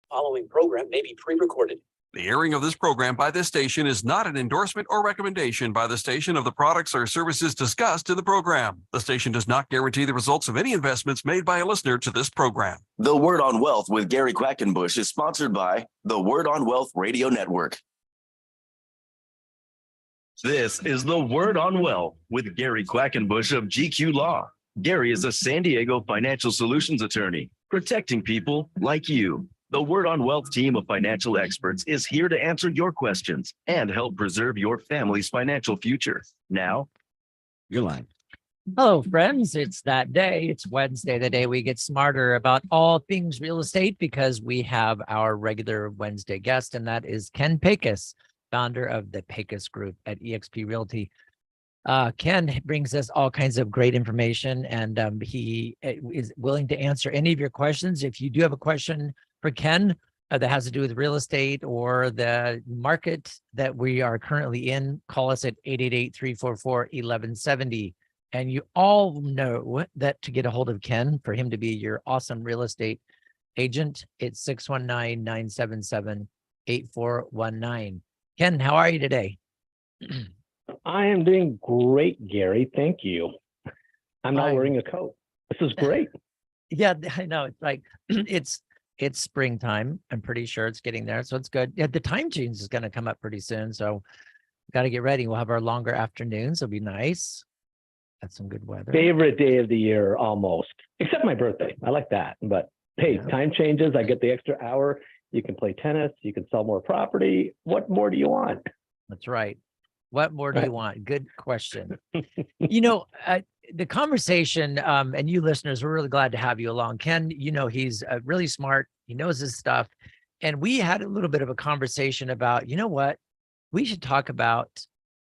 Following program may be pre-recorded. The airing of this program by this station is not an endorsement or recommendation by the station of the products or services discussed in the program. The station does not guarantee the results of any investments made by a listener to this program. The Word on Wealth with Gary Quackenbush is sponsored by the Word on Wealth Radio Network. This is the Word on Wealth with Gary Quackenbush of GQ Law. Gary is a San Diego financial solutions attorney, protecting people like you. The Word on Wealth team of financial experts is here to answer your questions and help preserve your family's financial future. Now, your line. Hello, friends. It's that day. It's Wednesday, the day we get smarter about all things real estate, because we have our regular Wednesday guest, and that is Ken Pecus, founder of the Pecus Group at eXp Realty. Ken brings us all kinds of great information, and he is willing to answer any of your questions. If you do have a question for Ken that has to do with real estate or the market that we are currently in, call us at 888-344-1170. And you all know that to get a hold of Ken, for him to be your awesome real estate agent, it's 619-977-8419. Ken, how are you today? I am doing great, Gary. Thank you. I'm not wearing a coat. This is great. Yeah, I know. It's like it's springtime. I'm pretty sure it's getting there, so it's good. Yeah, the time change is going to come up pretty soon, so got to get ready. We'll have our longer afternoons. It'll be nice. That's some good weather. Favorite day of the year, almost, except my birthday. I like that. But hey, yeah. Time changes. I get the extra hour. You can play tennis. You can sell more property. What more do you want? That's right. What more do you want? Good question. You know, the conversation, and you listeners, we're really glad to have you along. Ken, you know, he's really smart. He knows his stuff. And we had a little bit of a conversation about, you know what, we should talk about,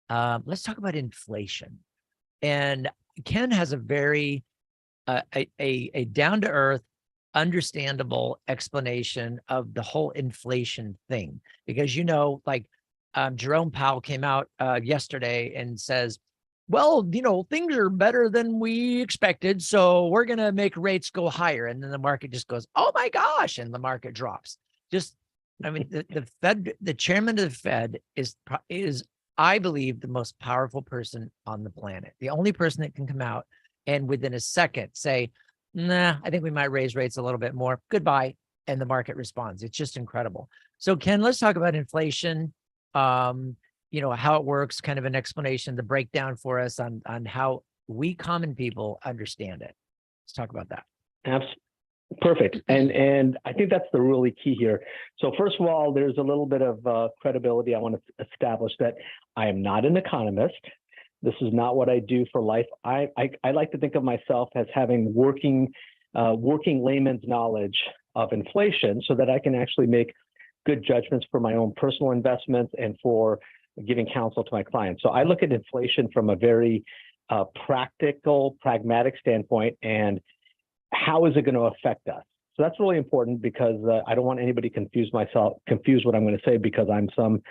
let's talk about inflation. And Ken has a very, a down-to-earth, understandable explanation of the whole inflation thing. Because, you know, like, Jerome Powell came out yesterday and says, well, you know, things are better than we expected, so we're going to make rates go higher. And then the market just goes, oh my gosh, and the market drops. Just, I mean, the Fed, the chairman of the Fed is, I believe, the most powerful person on the planet. The only person that can come out and within a second say, nah, I think we might raise rates a little bit more. Goodbye. And the market responds. It's just incredible. So Ken, let's talk about inflation. You know, how it works, kind of an explanation, the breakdown for us on how we common people understand it. Let's talk about that. Absolutely. Perfect. And I think that's the really key here. So first of all, there's a little bit of credibility. I want to establish that I am not an economist. This is not what I do for life. I like to think of myself as having working layman's knowledge of inflation so that I can actually make good judgments for my own personal investments and for giving counsel to my clients. So I look at inflation from a very practical, pragmatic standpoint, and how is it going to affect us? So that's really important because I don't want anybody confuse what I'm going to say because I'm some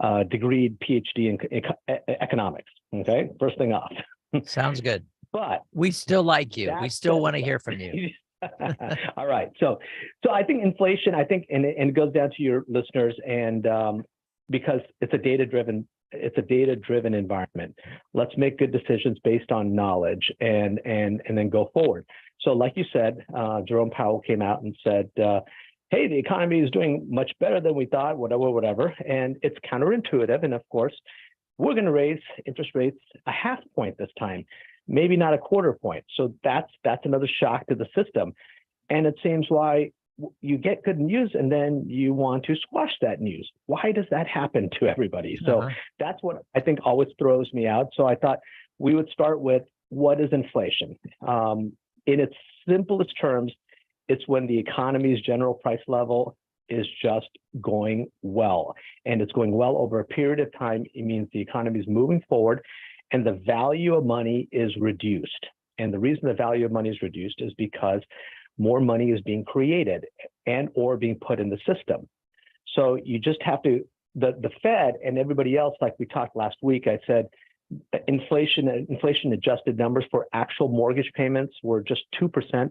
degreed PhD in economics. Okay, first thing off. Sounds good. But we still like you. We still want to hear from you. All right. So I think inflation, and it goes down to your listeners, and because it's a data-driven environment. Let's make good decisions based on knowledge and then go forward. So like you said, Jerome Powell came out and said, hey, the economy is doing much better than we thought, whatever. And it's counterintuitive. And of course, we're going to raise interest rates a half point this time, maybe not a quarter point. So that's another shock to the system. And it seems why you get good news and then you want to squash that news. Why does that happen to everybody? So that's what I think always throws me out. So I thought we would start with, what is inflation? In its simplest terms, it's when the economy's general price level is just going well. And it's going well over a period of time. It means the economy is moving forward and the value of money is reduced. And the reason the value of money is reduced is because more money is being created and or being put in the system. So you just have to, the Fed and everybody else, like we talked last week, I said, inflation adjusted numbers for actual mortgage payments were just 2%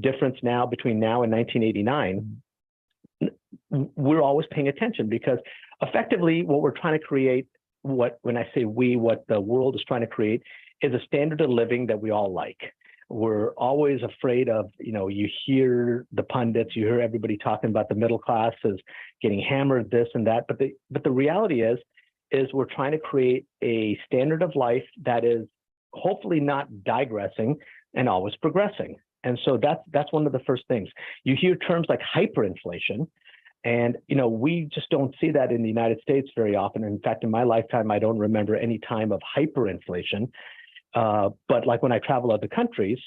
difference now between now and 1989. We're always paying attention because effectively what we're trying to create, when I say we, what the world is trying to create is a standard of living that we all like. We're always afraid of, you hear the pundits, you hear everybody talking about the middle class is getting hammered, this and that. But the reality is we're trying to create a standard of life that is hopefully not digressing and always progressing. And so that's one of the first things. You hear terms like hyperinflation, and we just don't see that in the United States very often. In fact, in my lifetime, I don't remember any time of hyperinflation. But like when I travel other countries,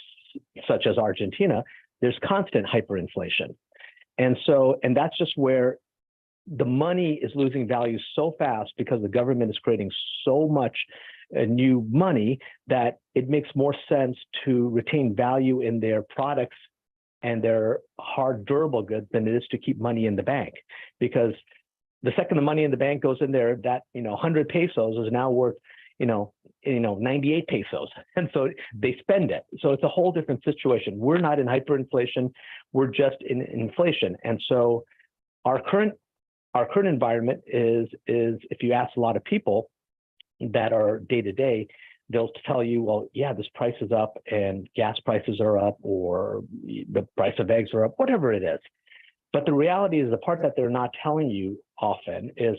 such as Argentina, there's constant hyperinflation. And that's just where the money is losing value so fast because the government is creating so much new money that it makes more sense to retain value in their products and their hard durable goods than it is to keep money in the bank. Because the second the money in the bank goes in there, that 100 pesos is now worth 98 pesos. And so they spend it. So it's a whole different situation. We're not in hyperinflation, we're just in inflation. And so our current environment is if you ask a lot of people that are day to day, they'll tell you, well, yeah, this price is up and gas prices are up, or the price of eggs are up, whatever it is. But the reality is, the part that they're not telling you often is,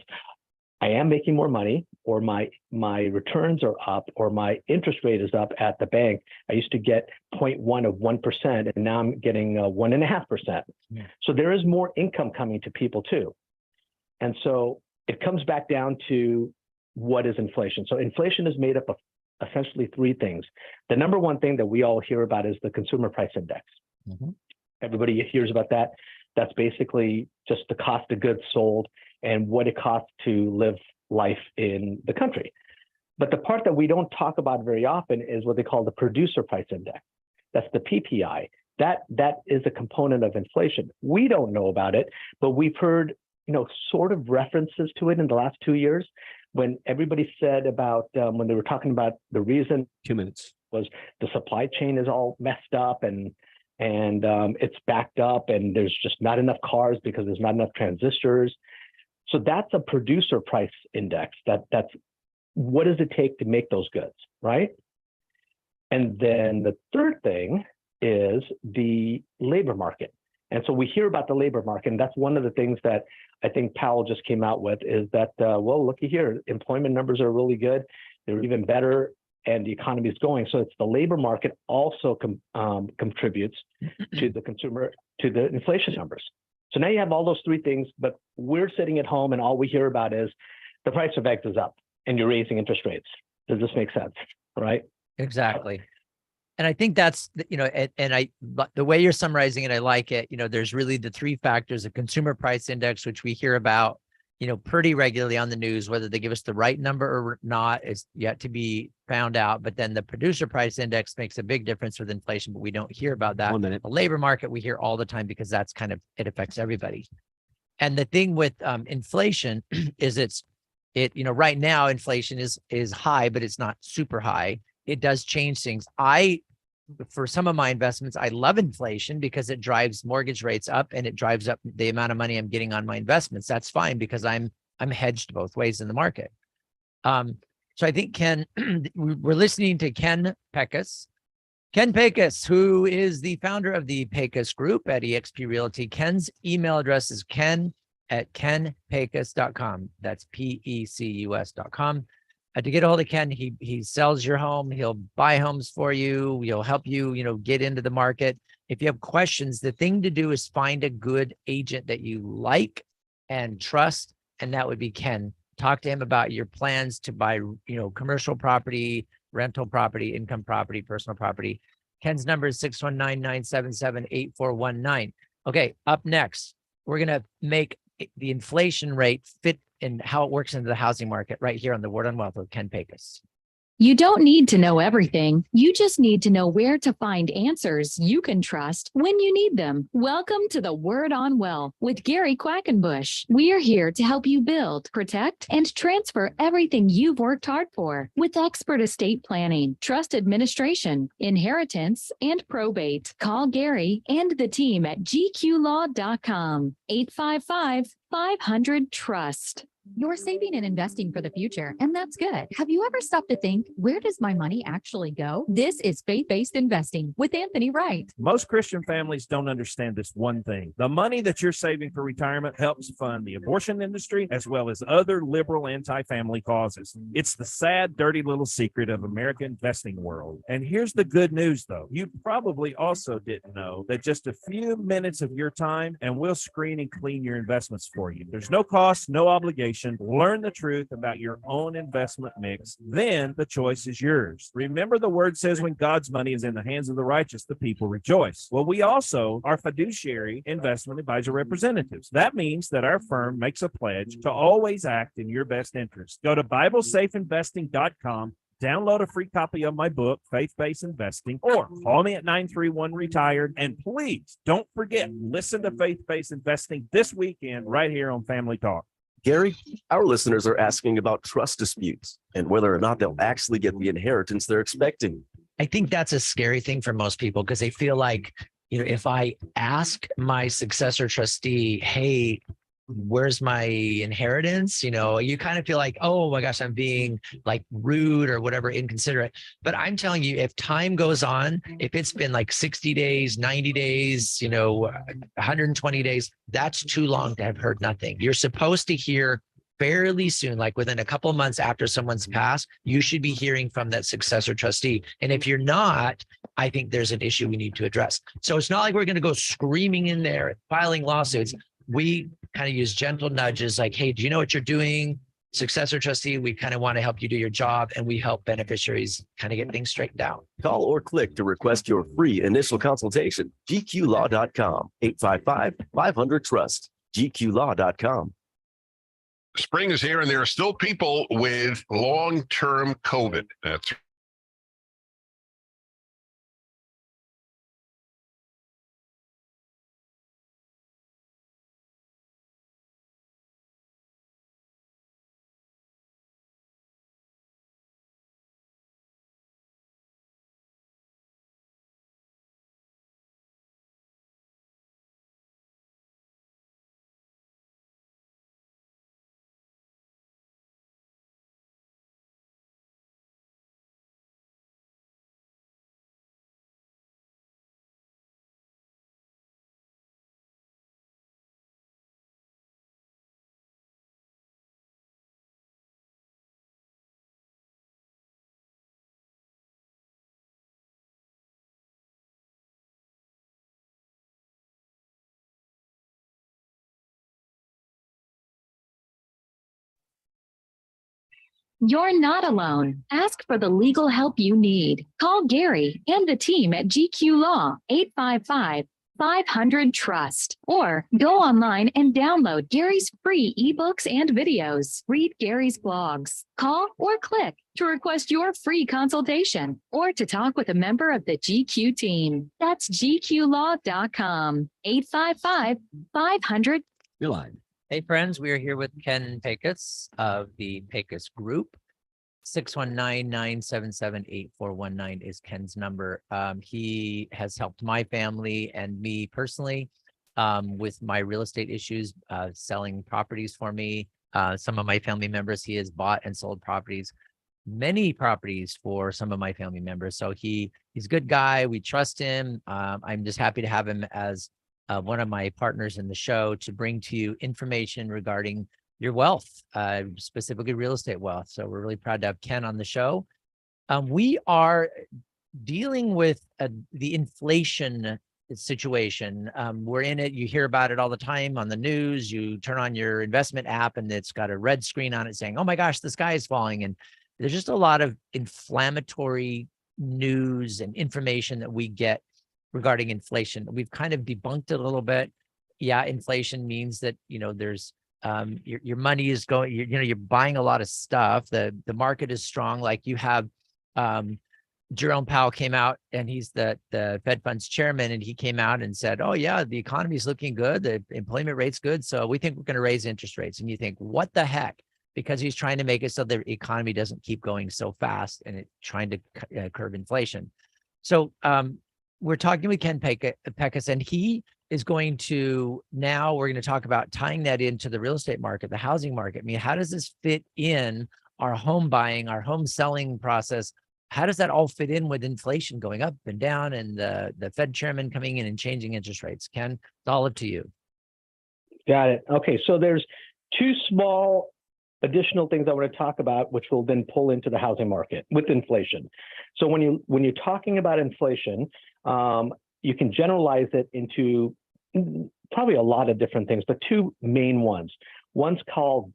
I am making more money, or my returns are up, or my interest rate is up at the bank. I used to get 0.1 of 1%, and now I'm getting 1.5%. Yeah. So there is more income coming to people too. And so it comes back down to, what is inflation? So inflation is made up of essentially three things. The number one thing that we all hear about is the consumer price index. Mm-hmm. Everybody hears about that. That's basically just the cost of goods sold and what it costs to live life in the country. But the part that we don't talk about very often is what they call the producer price index. That's the PPI. That is a component of inflation. We don't know about it, but we've heard sort of references to it in the last 2 years, when everybody said about when they were talking about the reason 2 minutes was the supply chain is all messed up and it's backed up and there's just not enough cars because there's not enough transistors. So that's a producer price index. That's what does it take to make those goods, right? And then the third thing is the labor market. And so we hear about the labor market, and that's one of the things that I think Powell just came out with, is that, well, looky here, employment numbers are really good. They're even better, and the economy is going. So it's the labor market also contributes to the inflation numbers. So now you have all those three things, but we're sitting at home and all we hear about is the price of eggs is up and you're raising interest rates. Does this make sense? Right? Exactly. And I think that's, the way you're summarizing it, I like it. There's really the three factors: the consumer price index, which we hear about, pretty regularly on the news. Whether they give us the right number or not is yet to be found out. But then the producer price index makes a big difference with inflation, but we don't hear about that. 1 minute. The labor market we hear all the time because that's it affects everybody. And the thing with inflation is right now inflation is high, but it's not super high. It does change things. For some of my investments, I love inflation because it drives mortgage rates up and it drives up the amount of money I'm getting on my investments. That's fine because I'm hedged both ways in the market. So I think Ken, we're listening to Ken Pecus. Ken Pecus, who is the founder of the Pecus Group at eXp Realty. Ken's email address is ken@kenpecus.com. That's PECUS.com. To get a hold of Ken, he sells your home. He'll buy homes for you. He'll help you, get into the market. If you have questions, the thing to do is find a good agent that you like and trust, and that would be Ken. Talk to him about your plans to buy, commercial property, rental property, income property, personal property. Ken's number is 619-977-8419. Okay, up next, we're going to make the inflation rate fit and how it works into the housing market right here on the Word on Wealth with Ken Pecus. You don't need to know everything. You just need to know where to find answers you can trust when you need them. Welcome to the Word on Well with Gary Quackenbush. We are here to help you build, protect, and transfer everything you've worked hard for with expert estate planning, trust administration, inheritance, and probate. Call Gary and the team at gqlaw.com 855-500-TRUST. You're saving and investing for the future, and that's good. Have you ever stopped to think, where does my money actually go? This is faith-based investing with Anthony Wright. Most Christian families don't understand this one thing. The money that you're saving for retirement helps fund the abortion industry as well as other liberal anti-family causes. It's the sad, dirty little secret of American investing world. And here's the good news, though. You probably also didn't know that just a few minutes of your time and we'll screen and clean your investments for you. There's no cost, no obligation. Learn the truth about your own investment mix. Then the choice is yours. Remember, the word says when God's money is in the hands of the righteous, the people rejoice. Well, we also are fiduciary investment advisor representatives. That means that our firm makes a pledge to always act in your best interest. Go to BibleSafeInvesting.com. Download a free copy of my book, Faith-Based Investing, or call me at 931-RETIRED. And please don't forget, listen to Faith-Based Investing this weekend right here on Family Talk. Gary, our listeners are asking about trust disputes and whether or not they'll actually get the inheritance they're expecting. I think that's a scary thing for most people because they feel like, if I ask my successor trustee, hey, where's my inheritance? You kind of feel like, oh my gosh, I'm being like rude or whatever, inconsiderate. But I'm telling you, if time goes on, if it's been like 60 days, 90 days, 120 days, that's too long to have heard nothing. You're supposed to hear fairly soon, like within a couple of months after someone's passed, you should be hearing from that successor trustee. And if you're not, I think there's an issue we need to address. So it's not like we're going to go screaming in there, filing lawsuits. We kind of use gentle nudges like, hey, do you know what you're doing? Successor trustee, we kind of want to help you do your job, and we help beneficiaries kind of get things straightened out. Call or click to request your free initial consultation. gqlaw.com, 855-500-TRUST, gqlaw.com. Spring is here, and there are still people with long-term COVID. That's You're not alone. Ask for the legal help you need. Call Gary and the team at GQ Law, 855-500-TRUST, or go online and download Gary's free ebooks and videos. Read Gary's blogs. Call or click to request your free consultation or to talk with a member of the GQ team. That's gqlaw.com, 855-500. You're live. Hey, friends, we are here with Ken Pecus of the Pecus Group. 619-977-8419 is Ken's number. He has helped my family and me personally with my real estate issues, selling properties for me. Some of my family members, he has bought and sold properties, many properties for some of my family members. So he's a good guy. We trust him. I'm just happy to have him as one of my partners in the show to bring to you information regarding your wealth, specifically real estate wealth. So we're really proud to have Ken on the show. We are dealing with the inflation situation. We're in it. You hear about it all the time on the news. You turn on your investment app and it's got a red screen on it saying, oh my gosh, the sky is falling. And there's just a lot of inflammatory news and information that we get regarding inflation. We've kind of debunked it a little bit. Yeah, inflation means that, there's your money is going, you're buying a lot of stuff. The market is strong. Like you have Jerome Powell came out, and he's the Fed funds chairman, and he came out and said, oh yeah, the economy's looking good, the employment rate's good, so we think we're going to raise interest rates. And you think, what the heck? Because he's trying to make it so the economy doesn't keep going so fast, and it's trying to curb inflation. So we're talking with Ken Pecus, and he is going to, now we're going to talk about tying that into the real estate market, the housing market. I mean, how does this fit in our home buying, our home selling process? How does that all fit in with inflation going up and down, and the Fed chairman coming in and changing interest rates? Ken, it's all up to you. Got it. Okay, so there's two small additional things I want to talk about, which will then pull into the housing market with inflation. So when you're talking about inflation, you can generalize it into probably a lot of different things, but two main ones. One's called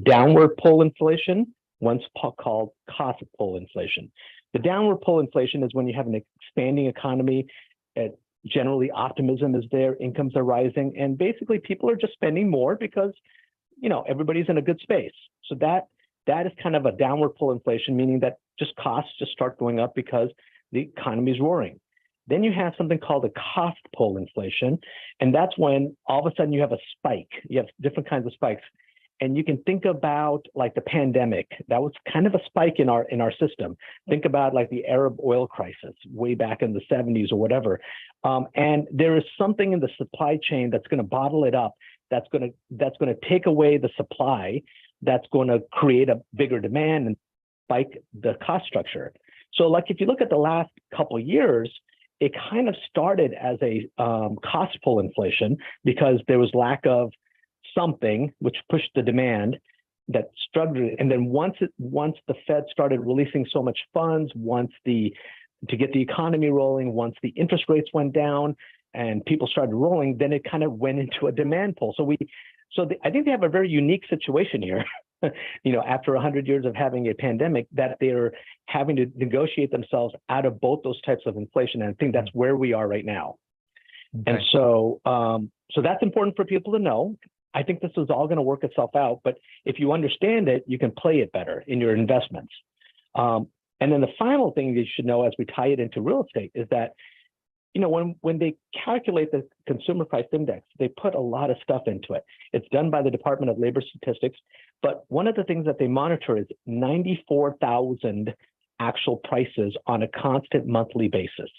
downward pull inflation. One's called cost pull inflation. The downward pull inflation is when you have an expanding economy. Generally, optimism is there, incomes are rising, and basically people are just spending more because everybody's in a good space. So that is kind of a downward pull inflation, meaning that just costs just start going up because the economy is roaring. Then you have something called a cost pull inflation, and that's when all of a sudden you have a spike. You have different kinds of spikes. And you can think about like the pandemic. That was kind of a spike in our system. Think about like the Arab oil crisis way back in the 70s or whatever. And there is something in the supply chain that's going to bottle it up. That's going to take away the supply. That's going to create a bigger demand and spike the cost structure. So like if you look at the last couple of years, it kind of started as a cost pull inflation because there was lack of something which pushed the demand that struggled. And then once the Fed started releasing so much funds, to get the economy rolling, once the interest rates went down and people started rolling, then it kind of went into a demand pull. I think they have a very unique situation here. After 100 years of having a pandemic, that they're having to negotiate themselves out of both those types of inflation. And I think that's where we are right now. Okay. And so that's important for people to know. I think this is all going to work itself out, but if you understand it, you can play it better in your investments. And then the final thing that you should know as we tie it into real estate is that, when they calculate the consumer price index, they put a lot of stuff into it. It's done by the Department of Labor Statistics, but one of the things that they monitor is 94,000 actual prices on a constant monthly basis.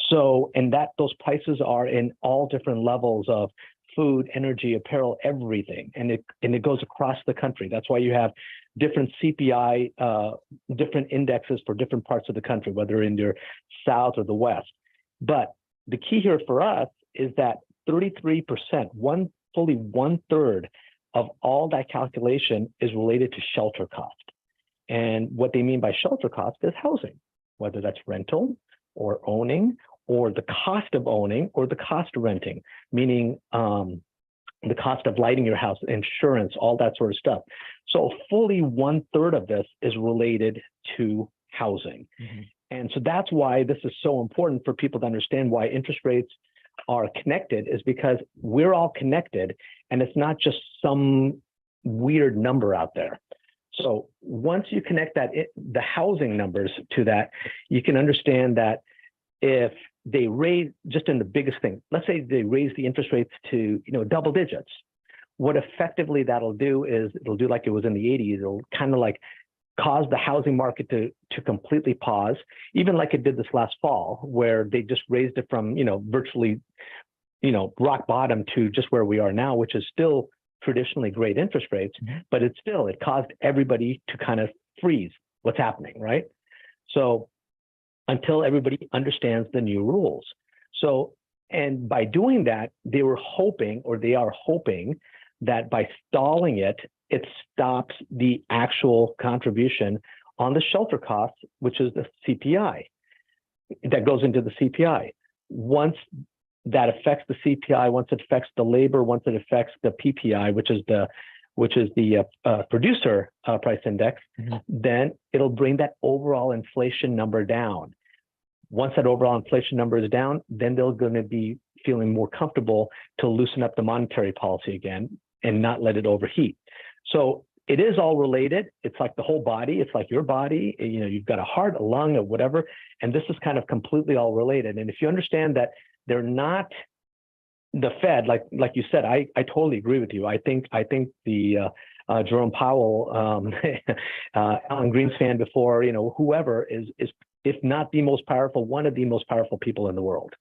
So, and those prices are in all different levels of food, energy, apparel, everything. And it goes across the country. That's why you have different CPI, different indexes for different parts of the country, whether in your South or the West. But the key here for us is that 33%, fully one third of all that calculation is related to shelter cost. And what they mean by shelter cost is housing, whether that's rental or owning, or the cost of owning, or the cost of renting, meaning the cost of lighting your house, insurance, all that sort of stuff. So fully one third of this is related to housing. Mm-hmm. And so that's why this is so important for people to understand why interest rates are connected, is because we're all connected, and it's not just some weird number out there. So once you connect the housing numbers to that, you can understand that if they raise, just in the biggest thing, let's say they raise the interest rates to double digits, what effectively that'll do is it'll do like it was in the 80s. It'll kind of like cause the housing market to completely pause, even like it did this last fall, where they just raised it from virtually rock bottom to just where we are now, which is still traditionally great interest rates, mm-hmm. but it caused everybody to kind of freeze what's happening, right? So until everybody understands the new rules. So, and by doing that, they are hoping that by stalling it, it stops the actual contribution on the shelter costs, which is the CPI that goes into the CPI. Once that affects the CPI, once it affects the labor, once it affects the PPI, which is the producer price index, mm-hmm. then it'll bring that overall inflation number down. Once that overall inflation number is down, then they're going to be feeling more comfortable to loosen up the monetary policy again and not let it overheat. So it is all related. It's like the whole body. It's like your body. You know, you've got a heart, a lung, or whatever. And this is kind of completely all related. And if you understand that they're not the Fed, like you said, I totally agree with you. I think the Jerome Powell, Alan Greenspan before, you know, whoever is if not the most powerful, one of the most powerful people in the world.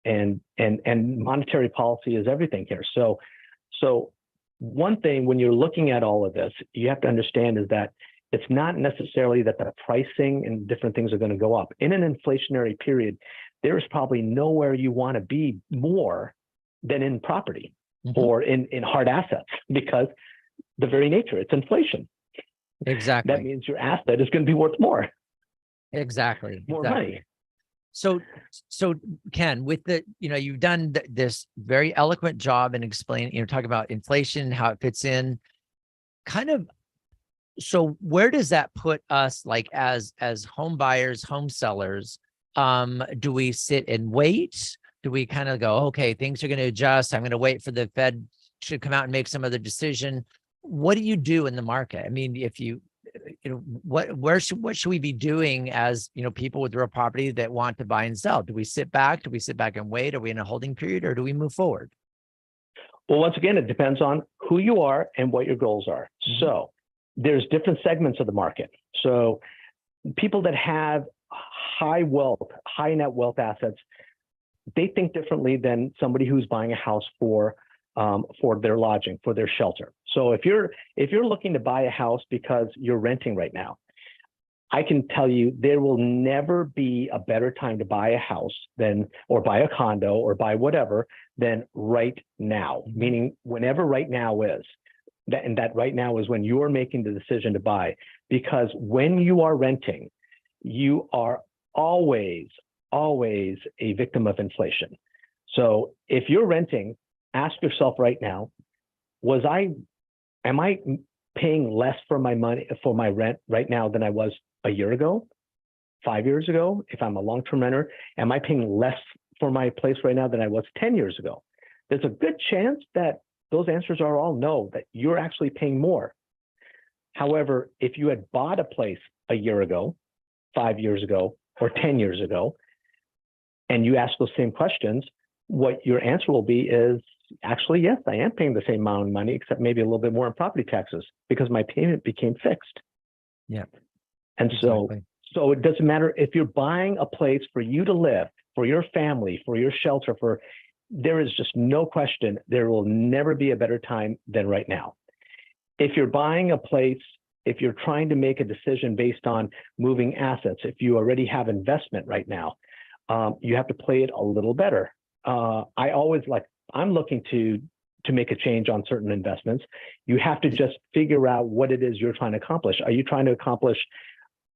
And monetary policy is everything here. So one thing when you're looking at all of this, you have to understand is that it's not necessarily that the pricing and different things are going to go up. In an inflationary period, there is probably nowhere you want to be more than in property or in hard assets, because the very nature, it's inflation. Exactly. That means your asset is going to be worth more. Exactly. More money. So Ken, with the, you know, you've done this very eloquent job in explaining, you know, talking about inflation, how it fits in kind of. So where does that put us, like as home buyers, home sellers? Do we sit and wait? Do we kind of go, okay, things are going to adjust. I'm going to wait for the Fed to come out and make some other decision. What do you do in the market? I mean, if you know, what should we be doing as, you know, people with real property that want to buy and sell? Do we sit back? Do we sit back and wait? Are we in a holding period, or do we move forward? Well, once again, it depends on who you are and what your goals are. So there's different segments of the market. So people that have high wealth, high net wealth assets, they think differently than somebody who's buying a house for their lodging, for their shelter. So if you're looking to buy a house because you're renting right now, I can tell you there will never be a better time to buy a house than, or buy a condo or buy whatever, than right now, meaning whenever right now is. And that right now is when you're making the decision to buy, because when you are renting, you are always a victim of inflation. So if you're renting, ask yourself right now, am I paying less for my money, for my rent right now than I was a year ago, 5 years ago? If I'm a long-term renter, am I paying less for my place right now than I was 10 years ago? There's a good chance that those answers are all no, that you're actually paying more. However, if you had bought a place a year ago, 5 years ago, or 10 years ago, and you ask those same questions, what your answer will be is, actually, yes, I am paying the same amount of money, except maybe a little bit more in property taxes because my payment became fixed. Yeah. And so it doesn't matter if you're buying a place for you to live, for your family, for your shelter, there is just no question, there will never be a better time than right now. If you're buying a place, if you're trying to make a decision based on moving assets, if you already have investment right now, you have to play it a little better. I'm looking to make a change on certain investments. You have to just figure out what it is you're trying to accomplish. Are you trying to accomplish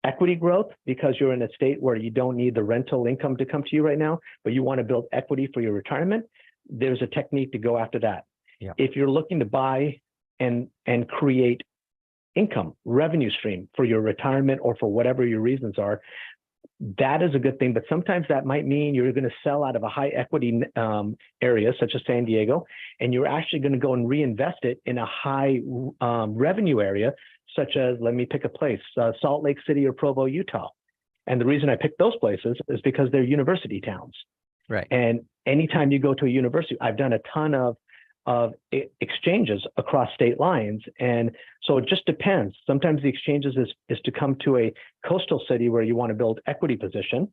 equity growth because you're in a state where you don't need the rental income to come to you right now, but you want to build equity for your retirement? There's a technique to go after that. Yeah. If you're looking to buy and create income, revenue stream for your retirement or for whatever your reasons are, that is a good thing. But sometimes that might mean you're going to sell out of a high equity area such as San Diego, and you're actually going to go and reinvest it in a high revenue area, such as, let me pick a place, Salt Lake City or Provo, Utah. And the reason I picked those places is because they're university towns. Right. And anytime you go to a university, I've done a ton of exchanges across state lines. And so it just depends. Sometimes the exchanges is to come to a coastal city where you want to build equity position.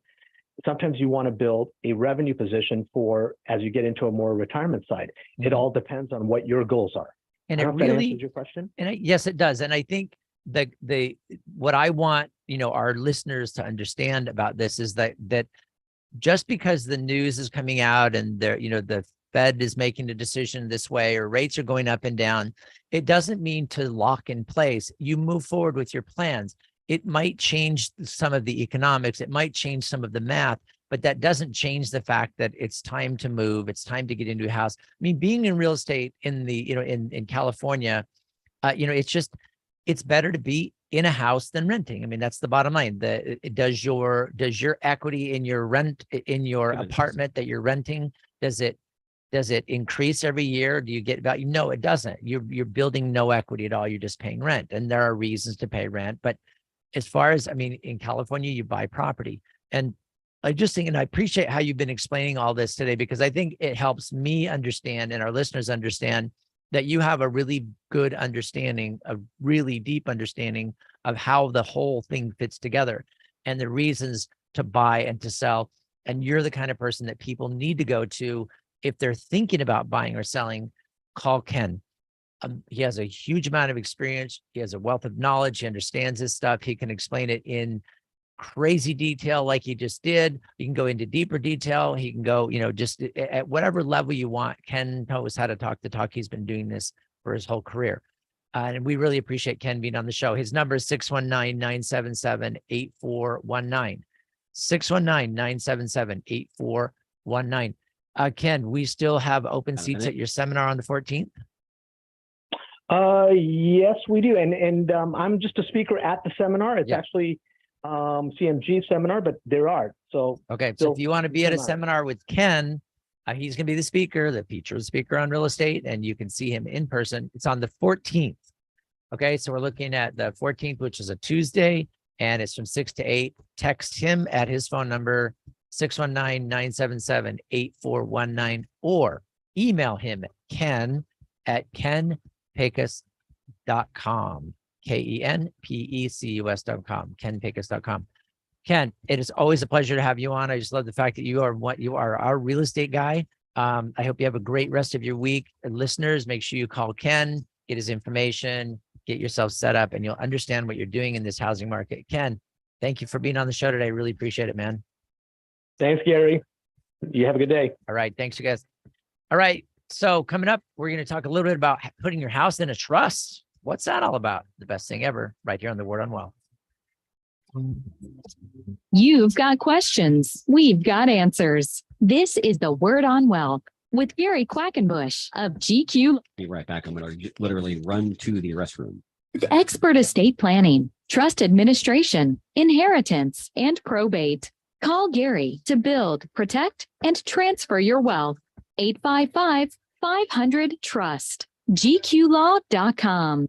Sometimes you want to build a revenue position for as you get into a more retirement side. It all depends on what your goals are. And I it hope that really answers your question. And yes, it does. And I think what I want, you know, our listeners to understand about this is that just because the news is coming out and the Fed is making a decision this way or rates are going up and down, it doesn't mean to lock in place. You move forward with your plans. It might change some of the economics. It might change some of the math, but that doesn't change the fact that it's time to move. It's time to get into a house. I mean, being in real estate in California, it's better to be in a house than renting. I mean, that's the bottom line. Does your equity in your rent, in your apartment that you're renting, does it Does it increase every year? Do you get value? No, it doesn't. You're building no equity at all. You're just paying rent. And there are reasons to pay rent. But as far as, I mean, in California, you buy property. And I just think, and I appreciate how you've been explaining all this today, because I think it helps me understand and our listeners understand that you have a really good understanding, a really deep understanding of how the whole thing fits together and the reasons to buy and to sell. And you're the kind of person that people need to go to if they're thinking about buying or selling. Call Ken. He has a huge amount of experience. He has a wealth of knowledge. He understands his stuff. He can explain it in crazy detail like he just did. You can go into deeper detail. He can go, just at whatever level you want. Ken knows how to talk the talk. He's been doing this for his whole career. And we really appreciate Ken being on the show. His number is 619-977-8419. 619-977-8419. Ken, we still have open seats at your seminar on the 14th? Yes, we do. And I'm just a speaker at the seminar. It's actually CMG seminar, but there are. So okay. So if you want to be at a seminar with Ken, he's going to be the speaker, the featured speaker on real estate, and you can see him in person. It's on the 14th. Okay. So we're looking at the 14th, which is a Tuesday, and it's from 6 to 8. Text him at his phone number, 619-977-8419, or email him at ken@kenpecus.com, KenPecus.com, kenpecus.com. Ken, it is always a pleasure to have you on. I just love the fact that you are our real estate guy. I hope you have a great rest of your week. And listeners, make sure you call Ken, get his information, get yourself set up, and you'll understand what you're doing in this housing market. Ken, thank you for being on the show today. Really appreciate it, man. Thanks, Gary. You have a good day. All right. Thanks, you guys. All right. So coming up, we're going to talk a little bit about putting your house in a trust. What's that all about? The best thing ever, right here on The Word on Wealth. You've got questions. We've got answers. This is The Word on Wealth with Gary Quackenbush of GQ. Be right back. I'm going to literally run to the restroom. Expert estate planning, trust administration, inheritance, and probate. Call Gary to build, protect, and transfer your wealth. 855-500-TRUST. GQlaw.com.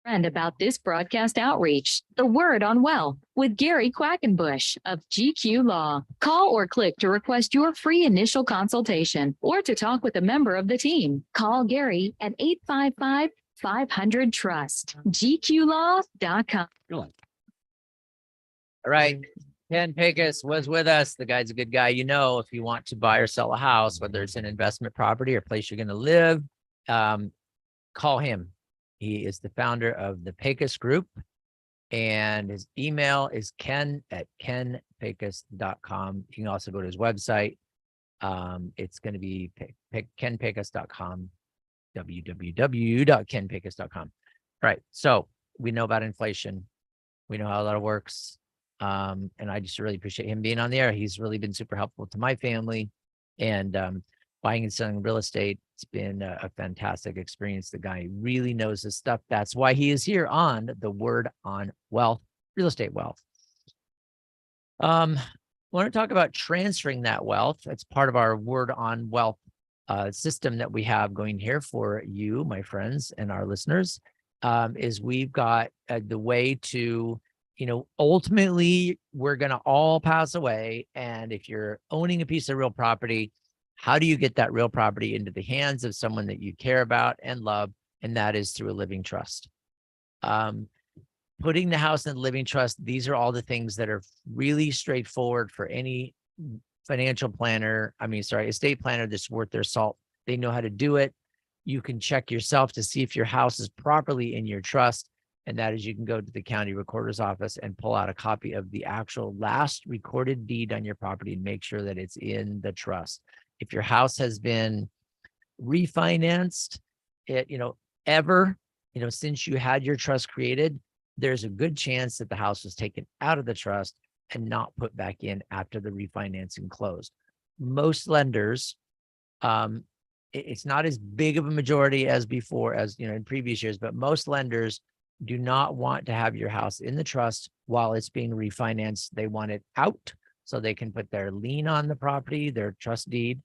Friend about this broadcast outreach, The Word on Wealth with Gary Quackenbush of GQ Law. Call or click to request your free initial consultation or to talk with a member of the team. Call Gary at 855-500-TRUST. GQlaw.com. All right. Ken Pecus was with us. The guy's a good guy. You know, if you want to buy or sell a house, whether it's an investment property or place you're going to live, call him. He is the founder of the Pecus Group, and his email is ken@kenpecus.com. You can also go to his website. It's going to be kenpecus.com, www.kenpecus.com. All right. So we know about inflation. We know how that works. And I just really appreciate him being on the air. He's really been super helpful to my family, and buying and selling real estate. It's been a fantastic experience. The guy really knows his stuff. That's why he is here on the Word on Wealth, Real Estate Wealth. Want to talk about transferring that wealth. That's part of our Word on Wealth system that we have going here for you, my friends, and our listeners. Is we've got the way to, ultimately we're going to all pass away. And if you're owning a piece of real property, how do you get that real property into the hands of someone that you care about and love? And that is through a living trust. Putting the house in the living trust, these are all the things that are really straightforward for any financial planner. Estate planner that's worth their salt. They know how to do it. You can check yourself to see if your house is properly in your trust. And that is, you can go to the county recorder's office and pull out a copy of the actual last recorded deed on your property and make sure that it's in the trust. If your house has been refinanced, since you had your trust created, there's a good chance that the house was taken out of the trust and not put back in after the refinancing closed. Most lenders, it's not as big of a majority as before, as in previous years, but most lenders do not want to have your house in the trust while it's being refinanced. They want it out so they can put their lien on the property, their trust deed,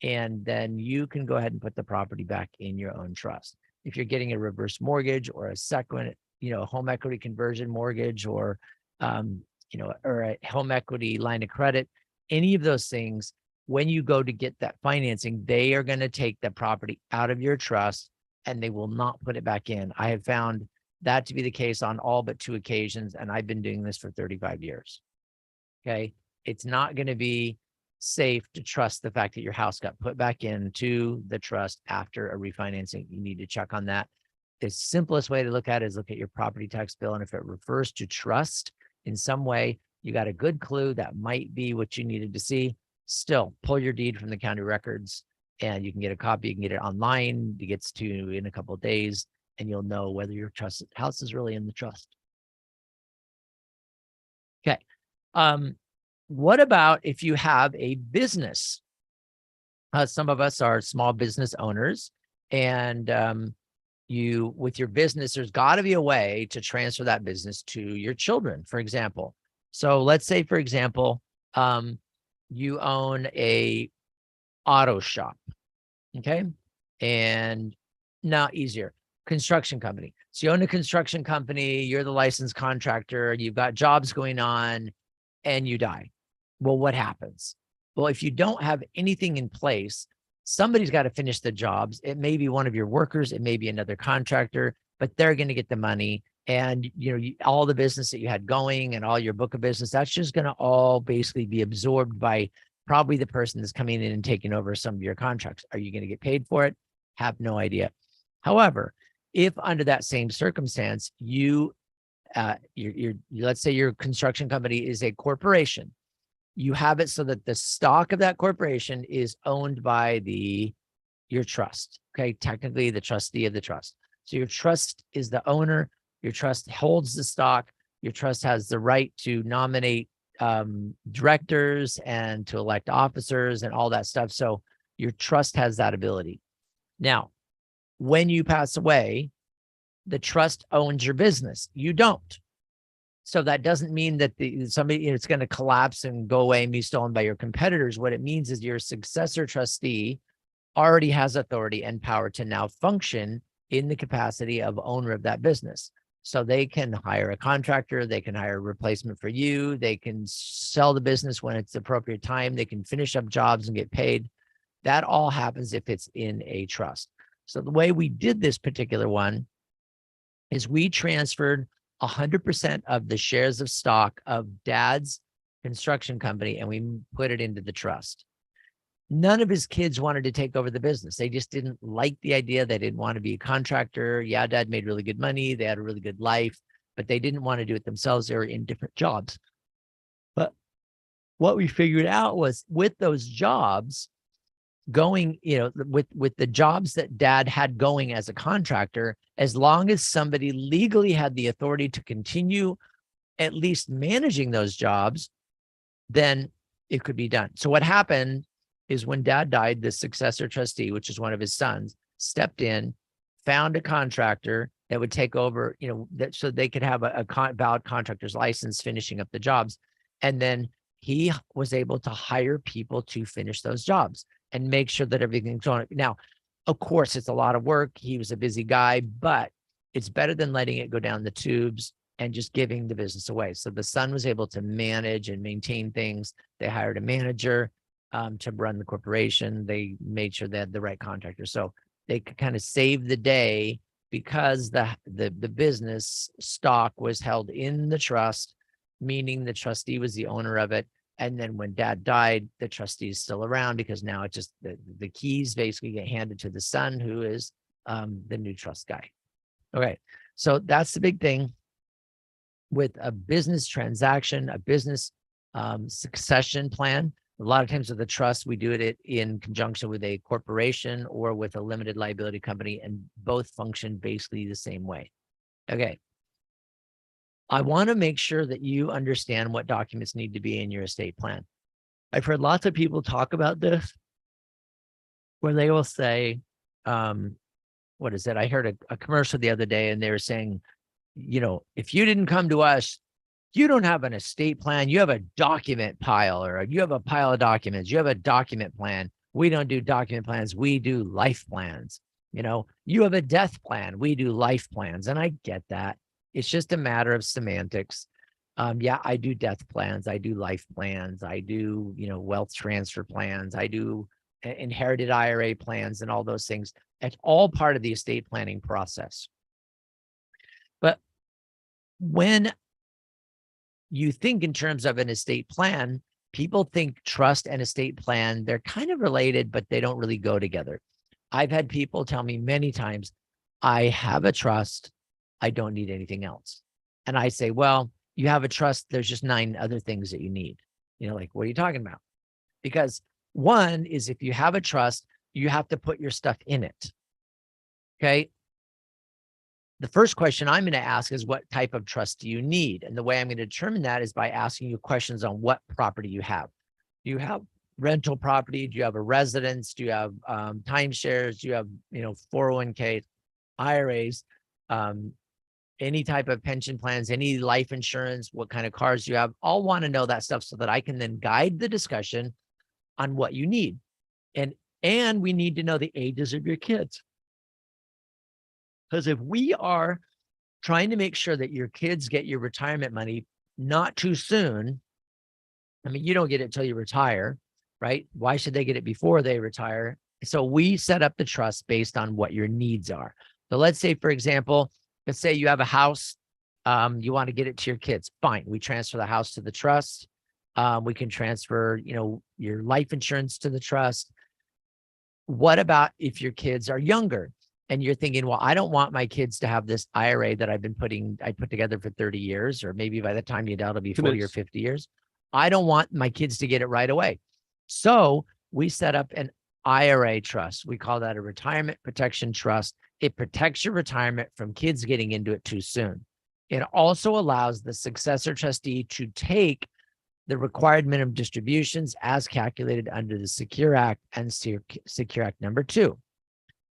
and then you can go ahead and put the property back in your own trust. If you're getting a reverse mortgage or a second, home equity conversion mortgage, or or a home equity line of credit, any of those things, when you go to get that financing, they are going to take the property out of your trust and they will not put it back in. I have found that to be the case on all but 2 occasions, and I've been doing this for 35 years. Okay. It's not going to be safe to trust the fact that your house got put back into the trust after a refinancing. You need to check on that. The simplest way to look at it is look at your property tax bill. And if it refers to trust in some way, you got a good clue that might be what you needed to see. Still, pull your deed from the county records and you can get a copy. You can get it online. It gets to you in a couple of days, and you'll know whether your trust house is really in the trust. Okay. What about if you have a business? Some of us are small business owners, and with your business, there's got to be a way to transfer that business to your children, for example. So let's say, for example, you own a auto shop, okay? And not easier, construction company. So you own a construction company, you're the licensed contractor, you've got jobs going on, and you die. Well, what happens? Well, if you don't have anything in place, somebody's got to finish the jobs. It may be one of your workers, it may be another contractor, but they're going to get the money. And all the business that you had going and all your book of business, that's just going to all basically be absorbed by probably the person that's coming in and taking over some of your contracts. Are you going to get paid for it? Have no idea. However, if under that same circumstance, let's say your construction company is a corporation, you have it so that the stock of that corporation is owned by your trust. Okay. Technically the trustee of the trust. So your trust is the owner. Your trust holds the stock. Your trust has the right to nominate directors and to elect officers and all that stuff. So your trust has that ability. Now, when you pass away, the trust owns your business. You don't. So that doesn't mean that somebody it's going to collapse and go away and be stolen by your competitors. What it means is your successor trustee already has authority and power to now function in the capacity of owner of that business. So they can hire a contractor, they can hire a replacement for you, they can sell the business when it's the appropriate time, they can finish up jobs and get paid. That all happens if it's in a trust. So the way we did this particular one is we transferred 100% of the shares of stock of Dad's construction company and we put it into the trust. None of his kids wanted to take over the business. They just didn't like the idea. They didn't want to be a contractor. Yeah, dad made really good money. They had a really good life, but they didn't want to do it themselves. They were in different jobs. But what we figured out was with those jobs going, with the jobs that dad had going as a contractor, as long as somebody legally had the authority to continue at least managing those jobs, then it could be done. So what happened is when dad died, the successor trustee, which is one of his sons, stepped in, found a contractor that would take over, so they could have a valid contractor's license finishing up the jobs. And then he was able to hire people to finish those jobs and make sure that everything's on. Now, of course, it's a lot of work. He was a busy guy, but it's better than letting it go down the tubes and just giving the business away. So the son was able to manage and maintain things. They hired a manager to run the corporation. They made sure they had the right contractor. So they could kind of save the day because the business stock was held in the trust, meaning the trustee was the owner of it. And then when dad died, the trustee is still around because now it just, the keys basically get handed to the son, who is the new trust guy. Okay, so that's the big thing with a business transaction, a business succession plan. A lot of times with the trust, we do it in conjunction with a corporation or with a limited liability company, and both function basically the same way. Okay. I want to make sure that you understand what documents need to be in your estate plan. I've heard lots of people talk about this where they will say, what is it? I heard a commercial the other day and they were saying, if you didn't come to us, you don't have an estate plan. You have a document pile, or you have a pile of documents. You have a document plan. We don't do document plans. We do life plans. You have a death plan. We do life plans. And I get that. It's just a matter of semantics. Yeah, I do death plans. I do life plans. I do, wealth transfer plans. I do inherited IRA plans and all those things. It's all part of the estate planning process. But when you think in terms of an estate plan, people think trust and estate plan, they're kind of related, but they don't really go together. I've had people tell me many times, I have a trust, I don't need anything else. And I say, well, you have a trust, there's just 9 other things that you need. Like, what are you talking about? Because one is, if you have a trust, you have to put your stuff in it. Okay. The first question I'm going to ask is, what type of trust do you need? And the way I'm going to determine that is by asking you questions on what property you have. Do you have rental property? Do you have a residence? Do you have timeshares? Do you have, 401k, IRAs, any type of pension plans, any life insurance? What kind of cars do you have? I'll want to know that stuff so that I can then guide the discussion on what you need. And we need to know the ages of your kids. Because if we are trying to make sure that your kids get your retirement money not too soon, you don't get it till you retire, right? Why should they get it before they retire? So we set up the trust based on what your needs are. So let's say, for example, let's say you have a house, you want to get it to your kids. Fine. We transfer the house to the trust. We can transfer, your life insurance to the trust. What about if your kids are younger? And you're thinking, well, I don't want my kids to have this IRA that I put together for 30 years, or maybe by the time you're done, it'll be 40 or 50 years. I don't want my kids to get it right away. So we set up an IRA trust. We call that a retirement protection trust. It protects your retirement from kids getting into it too soon. It also allows the successor trustee to take the required minimum distributions as calculated under the Secure Act and Secure Act number 2.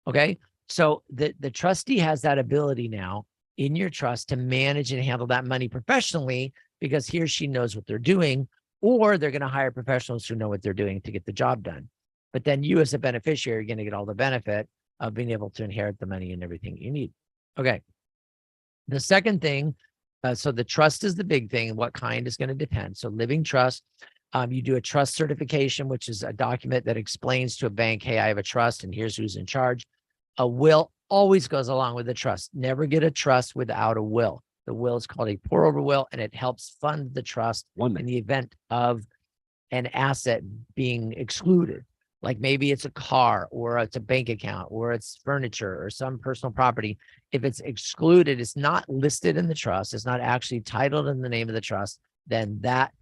Okay. So the trustee has that ability now in your trust to manage and handle that money professionally, because he or she knows what they're doing, or they're going to hire professionals who know what they're doing to get the job done. But then you as a beneficiary are going to get all the benefit of being able to inherit the money and everything you need. Okay. The second thing, so the trust is the big thing. What kind is going to depend. So living trust, you do a trust certification, which is a document that explains to a bank, hey, I have a trust and here's who's in charge. A will always goes along with a trust. Never get a trust without a will. The will is called a pour over will, and it helps fund the trust in the event of an asset being excluded. Like maybe it's a car or it's a bank account or it's furniture or some personal property. If it's excluded, it's not listed in the trust, it's not actually titled in the name of the trust, then that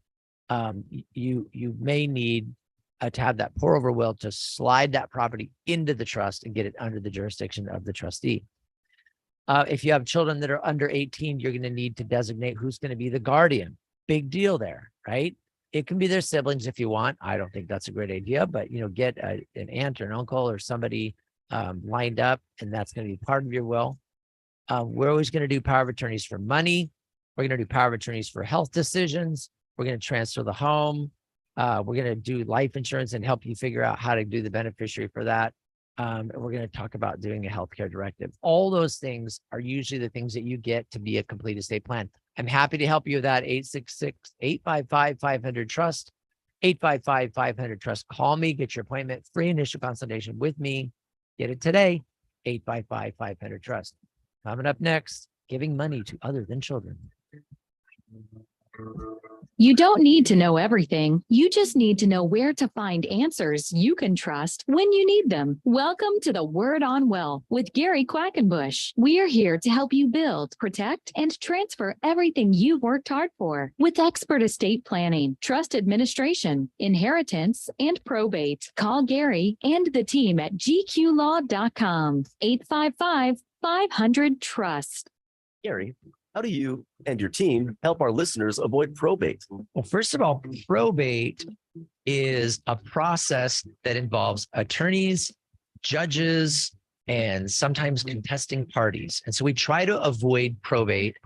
you may need to have that pour over will to slide that property into the trust and get it under the jurisdiction of the trustee. If you have children that are under 18, you're going to need to designate who's going to be the guardian. Big deal there, right? It can be their siblings if you want. I don't think that's a great idea, but get an aunt or an uncle or somebody lined up, and that's going to be part of your will. We're always going to do power of attorneys for money. We're going to do power of attorneys for health decisions. We're going to transfer the home. We're going to do life insurance and help you figure out how to do the beneficiary for that. And we're going to talk about doing a healthcare directive. All those things are usually the things that you get to be a complete estate plan. I'm happy to help you with that. 866-855-500-TRUST, 855-500-TRUST. Call me, get your appointment, free initial consultation with me. Get it today, 855-500-TRUST. Coming up next, giving money to other than children. You don't need to know everything. You just need to know where to find answers you can trust when you need them. Welcome to the Word on Wealth with Gary Quackenbush. We are here to help you build, protect, and transfer everything you've worked hard for with expert estate planning, trust administration, inheritance, and probate. Call Gary and the team at gqlaw.com, 855-500-TRUST. Gary, how do you and your team help our listeners avoid probate? Well, first of all, probate is a process that involves attorneys, judges, and sometimes contesting parties. And so we try to avoid probate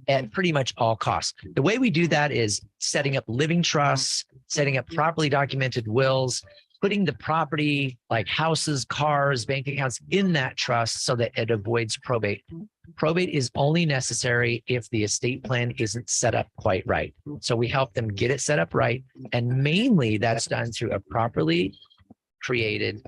at pretty much all costs. The way we do that is setting up living trusts, setting up properly documented wills, putting the property like houses, cars, bank accounts in that trust so that it avoids probate. Probate is only necessary if the estate plan isn't set up quite right. So we help them get it set up right. And mainly that's done through a properly created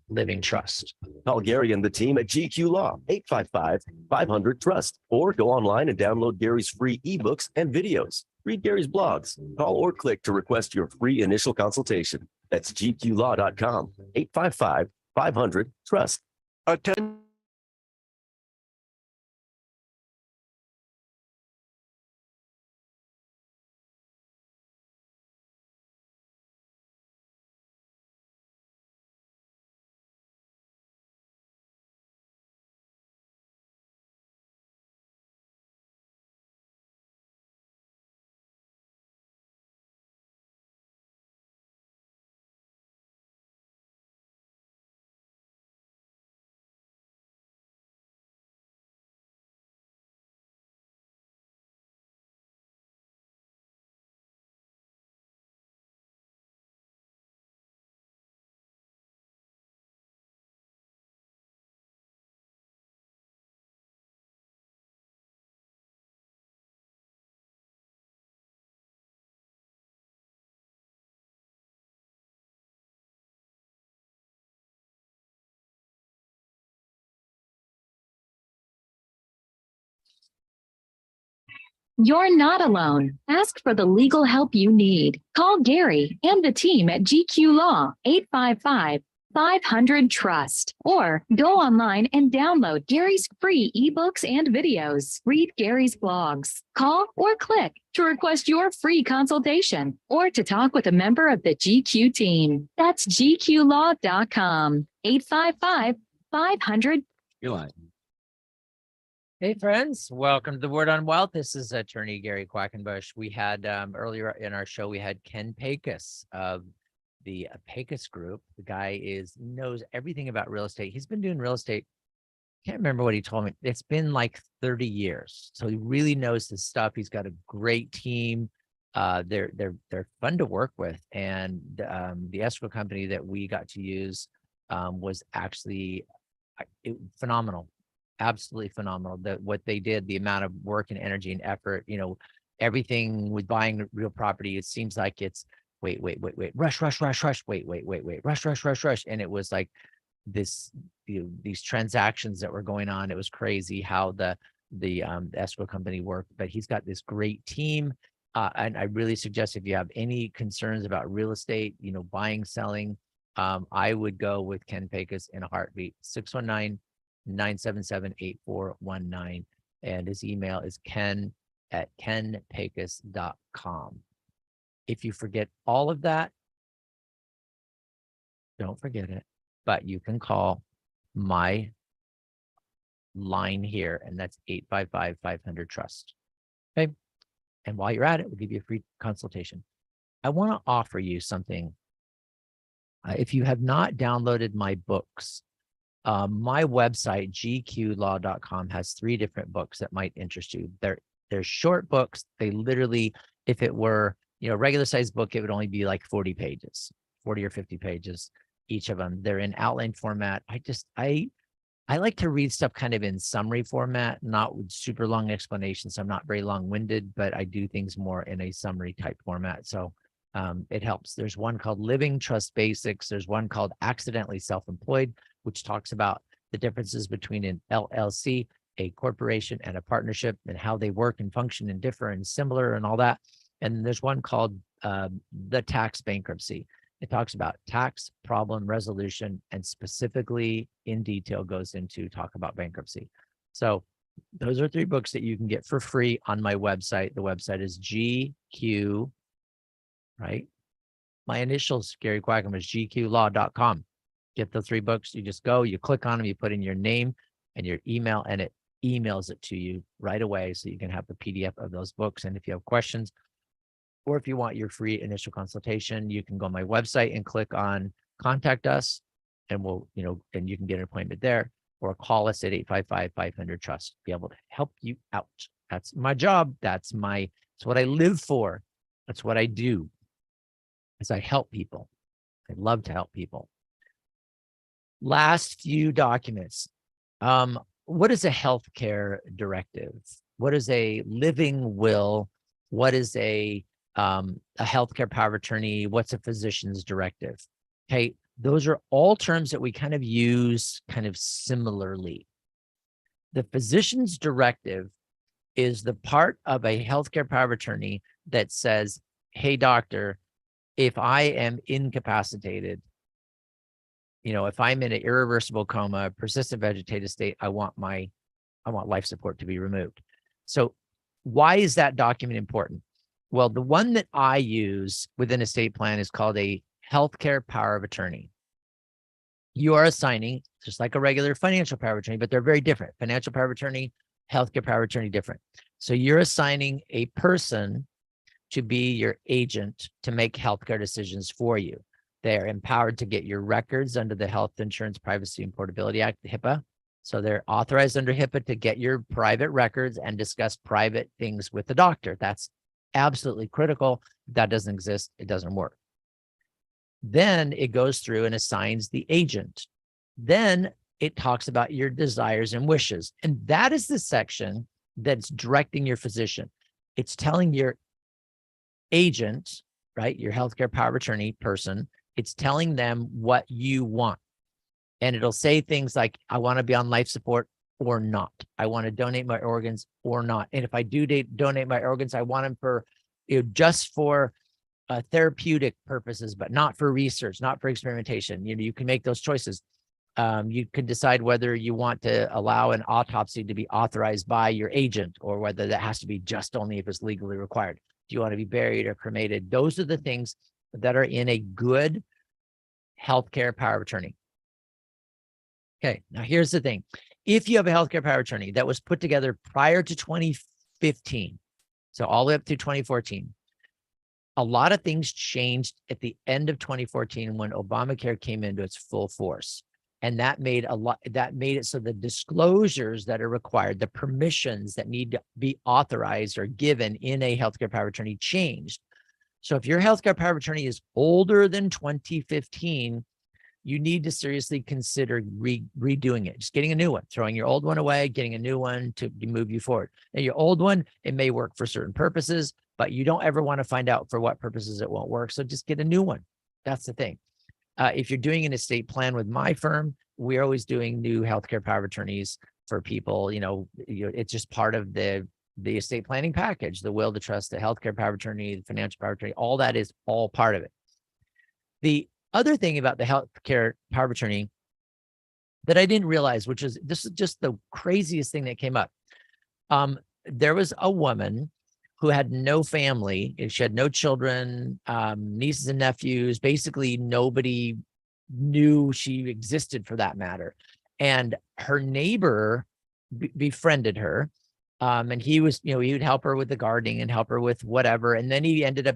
living trust. Call Gary and the team at GQ Law, 855-500-TRUST, or go online and download Gary's free ebooks and videos. Read Gary's blogs. Call or click to request your free initial consultation. That's gqlaw.com, 855-500-TRUST. Attend. You're not alone. Ask for the legal help you need. Call Gary and the team at GQ Law, 855-500-TRUST, or go online and download Gary's free ebooks and videos. Read Gary's blogs. Call or click to request your free consultation or to talk with a member of the GQ team. That's gqlaw.com, 855-500. You're live. Hey friends, welcome to the Word on Wealth. This is attorney Gary Quackenbush. We had earlier in our show, we had Ken Pecus of the Pecus Group. The guy knows everything about real estate. He's been doing real estate. Can't remember what he told me. It's been like 30 years. So he really knows his stuff. He's got a great team. They're fun to work with. And the escrow company that we got to use was actually phenomenal. Absolutely phenomenal. What they did, the amount of work and energy and effort, everything with buying real property, it seems like it's wait, rush, wait, rush. And it was like this, these transactions that were going on. It was crazy how the the escrow company work, but he's got this great team. And I really suggest if you have any concerns about real estate, buying, selling, I would go with Ken Pecus in a heartbeat. 619-977-8419. And his email is ken@kenpecus.com. If you forget all of that, don't forget it, but you can call my line here, and that's 855-500-TRUST. Okay. And while you're at it, we'll give you a free consultation. I want to offer you something. If you have not downloaded my books, my website, gqlaw.com, has 3 different books that might interest you. They're short books. They literally, if it were, a regular size book, it would only be like 40 pages, 40 or 50 pages, each of them. They're in outline format. I like to read stuff kind of in summary format, not with super long explanations. I'm not very long-winded, but I do things more in a summary type format. So it helps. There's one called Living Trust Basics. There's one called Accidentally Self-Employed, which talks about the differences between an LLC, a corporation, and a partnership, and how they work and function and differ and similar and all that. And there's one called The Tax Bankruptcy. It talks about tax problem resolution, and specifically in detail goes into talk about bankruptcy. So those are 3 books that you can get for free on my website. The website is GQ, right? My initials, Gary Quackenbush, gqlaw.com. Get the 3 books. You just go, you click on them, you put in your name and your email, and it emails it to you right away. So you can have the PDF of those books. And if you have questions, or if you want your free initial consultation, you can go on my website and click on Contact Us, and and you can get an appointment there, or call us at 855-500-TRUST. Be able to help you out. That's my job. That's what I live for. That's what I do, is I help people. I love to help people. Last few documents. What is a healthcare directive? What is a living will? What is a healthcare power of attorney? What's a physician's directive? Okay, those are all terms that we kind of use kind of similarly. The physician's directive is the part of a healthcare power of attorney that says, hey, doctor, if I am incapacitated, if I'm in an irreversible coma, persistent vegetative state, I want life support to be removed. So why is that document important? Well, the one that I use within estate plan is called a healthcare power of attorney. You are assigning, just like a regular financial power of attorney, but they're very different. Financial power of attorney, healthcare power of attorney, different. So you're assigning a person to be your agent to make healthcare decisions for you. They're empowered to get your records under the Health Insurance Privacy and Portability Act, HIPAA. So they're authorized under HIPAA to get your private records and discuss private things with the doctor. That's absolutely critical. If that doesn't exist, it doesn't work. Then it goes through and assigns the agent. Then it talks about your desires and wishes. And that is the section that's directing your physician. It's telling your agent, right, your healthcare power of attorney person, it's telling them what you want. And it'll say things like, I want to be on life support or not. I want to donate my organs or not. And if I do donate my organs, I want them for, just for therapeutic purposes, but not for research, not for experimentation. You can make those choices. You could decide whether you want to allow an autopsy to be authorized by your agent, or whether that has to be just only if it's legally required. Do you want to be buried or cremated? Those are the things that are in a good healthcare power of attorney. Okay, now here's the thing. If you have a healthcare power of attorney that was put together prior to 2015, so all the way up through 2014, a lot of things changed at the end of 2014 when Obamacare came into its full force. And that made it so the disclosures that are required, the permissions that need to be authorized or given in a healthcare power of attorney changed. So if your healthcare power of attorney is older than 2015, you need to seriously consider redoing it, just getting a new one, throwing your old one away, getting a new one to move you forward. Now, your old one, it may work for certain purposes, but you don't ever want to find out for what purposes it won't work. So just get a new one. That's the thing. If you're doing an estate plan with my firm, we're always doing new healthcare power of attorneys for people. It's just part of the estate planning package, the will, the trust, the healthcare power of attorney, the financial power of attorney, all that is all part of it. The other thing about the healthcare power of attorney that I didn't realize, which is, this is just the craziest thing that came up. There was a woman who had no family. She had no children, nieces and nephews. Basically, nobody knew she existed for that matter. And her neighbor befriended her. And he was, he would help her with the gardening and help her with whatever. And then he ended up,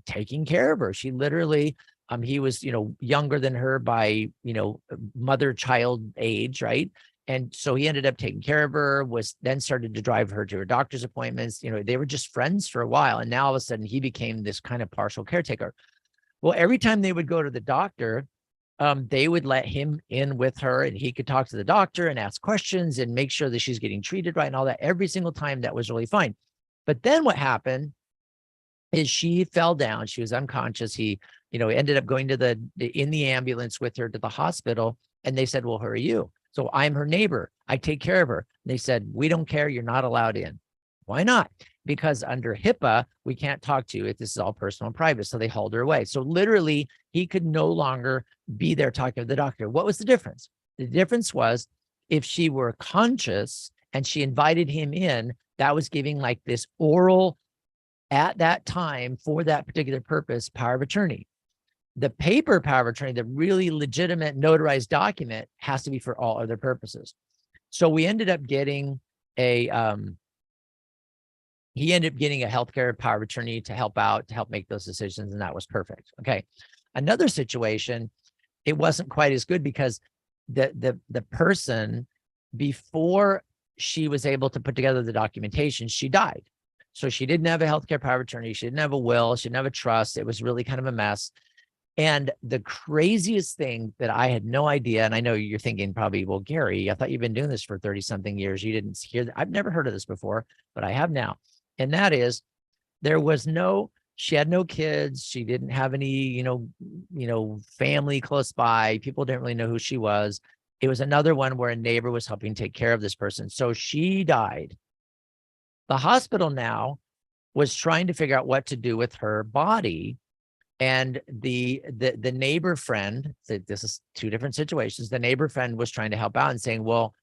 taking care of her. She literally, he was, younger than her by, mother-child age, right? And so he ended up taking care of her, was then started to drive her to her doctor's appointments. They were just friends for a while. And now all of a sudden he became this kind of partial caretaker. Well, every time they would go to the doctor, they would let him in with her and he could talk to the doctor and ask questions and make sure that she's getting treated right and all that. Every single time that was really fine. But then what happened is she fell down. She was unconscious. He, ended up going to in the ambulance with her to the hospital. And they said, well, who are you? So I'm her neighbor. I take care of her. And they said, we don't care. You're not allowed in. Why not? Because under HIPAA, we can't talk to you if this is all personal and private. So they hauled her away. So literally he could no longer be there talking to the doctor. What was the difference? The difference was if she were conscious and she invited him in, that was giving like this oral at that time for that particular purpose, power of attorney. The paper power of attorney, the really legitimate notarized document, has to be for all other purposes. So we ended up getting he ended up getting a healthcare power of attorney to help out, to help make those decisions. And that was perfect. Okay. Another situation, it wasn't quite as good because the person, before she was able to put together the documentation, she died. So she didn't have a healthcare power of attorney. She didn't have a will. She didn't have a trust. It was really kind of a mess. And the craziest thing that I had no idea, and I know you're thinking probably, well, Gary, I thought you've been doing this for 30 something years. You didn't hear that. I've never heard of this before, but I have now. And that is, she had no kids. She didn't have any, family close by. People didn't really know who she was. It was another one where a neighbor was helping take care of this person. So she died. The hospital now was trying to figure out what to do with her body. And the neighbor friend, this is two different situations. The neighbor friend was trying to help out and saying, well,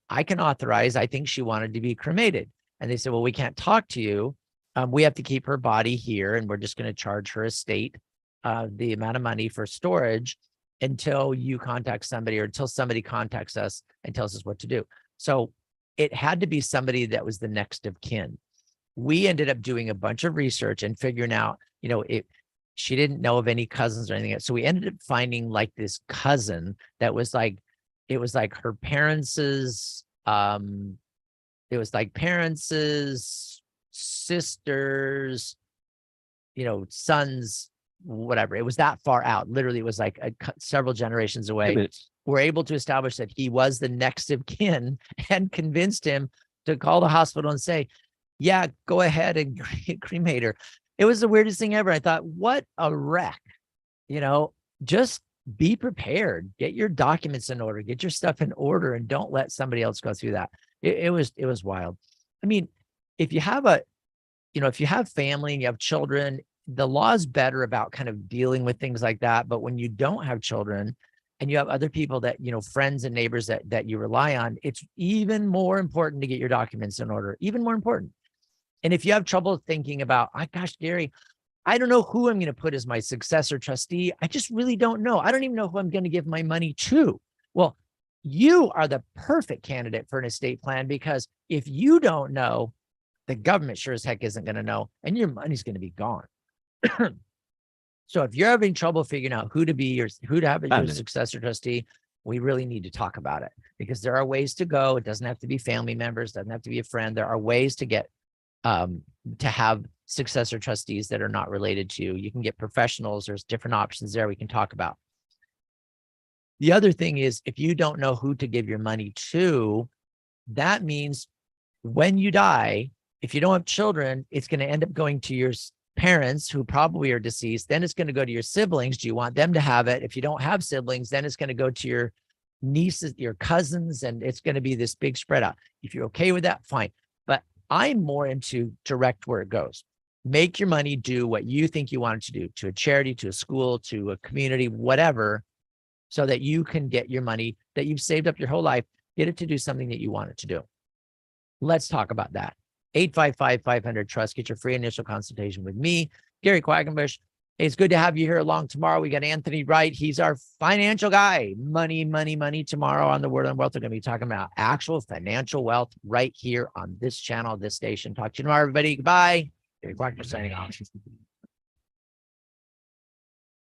I can authorize, I think she wanted to be cremated. And they said, well, we can't talk to you. We have to keep her body here. And we're just going to charge her estate the amount of money for storage until you contact somebody or until somebody contacts us and tells us what to do. So it had to be somebody that was the next of kin. We ended up doing a bunch of research and figuring out, she didn't know of any cousins or anything. So we ended up finding like this cousin that was like, it was like her parents', sisters, sons, whatever. It was that far out. Literally, it was like several generations away. We're able to establish that he was the next of kin and convinced him to call the hospital and say, yeah, go ahead and cremate her. It was the weirdest thing ever. I thought, what a wreck, just be prepared, get your documents in order, get your stuff in order, and don't let somebody else go through that. It was wild. I mean, if you have if you have family and you have children, the law is better about kind of dealing with things like that. But when you don't have children and you have other people that, friends and neighbors that you rely on, it's even more important to get your documents in order, even more important. And if you have trouble thinking about, gosh, Gary, I don't know who I'm going to put as my successor trustee. I just really don't know. I don't even know who I'm going to give my money to. Well, you are the perfect candidate for an estate plan, because if you don't know, the government sure as heck isn't going to know, and your money's going to be gone. So if you're having trouble figuring out who to have as your successor trustee, we really need to talk about it, because there are ways to go. It doesn't have to be family members, doesn't have to be a friend. There are ways to get to have successor trustees that are not related to you. You can get professionals. There's different options there we can talk about. The other thing is, if you don't know who to give your money to, that means when you die, if you don't have children, it's going to end up going to your parents who probably are deceased. Then it's going to go to your siblings. Do you want them to have it? If you don't have siblings, then it's going to go to your nieces, your cousins, and it's going to be this big spread out. If you're okay with that, fine. But I'm more into direct where it goes. Make your money do what you think you want it to do, to a charity, to a school, to a community, whatever, so that you can get your money that you've saved up your whole life, get it to do something that you want it to do. Let's talk about that. 855-500-TRUST. Get your free initial consultation with me, Gary Quackenbush. Hey, it's good to have you here along tomorrow. We got Anthony Wright. He's our financial guy. Money, money, money. Tomorrow on the Word on Wealth, we're going to be talking about actual financial wealth right here on this channel, this station. Talk to you tomorrow, everybody. Goodbye. Gary Quackenbush signing off.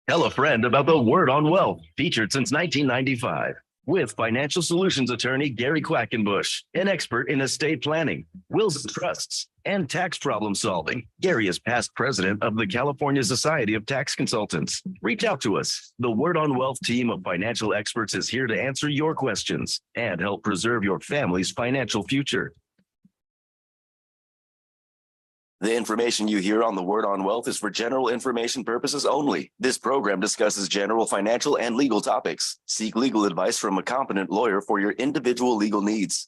Tell a friend about the Word on Wealth, featured since 1995. With financial solutions attorney Gary Quackenbush, an expert in estate planning, wills and trusts, and tax problem solving. Gary is past president of the California Society of Tax Consultants. Reach out to us. The Word on Wealth team of financial experts is here to answer your questions and help preserve your family's financial future. The information you hear on the Word on Wealth is for general information purposes only. This program discusses general financial and legal topics. Seek legal advice from a competent lawyer for your individual legal needs.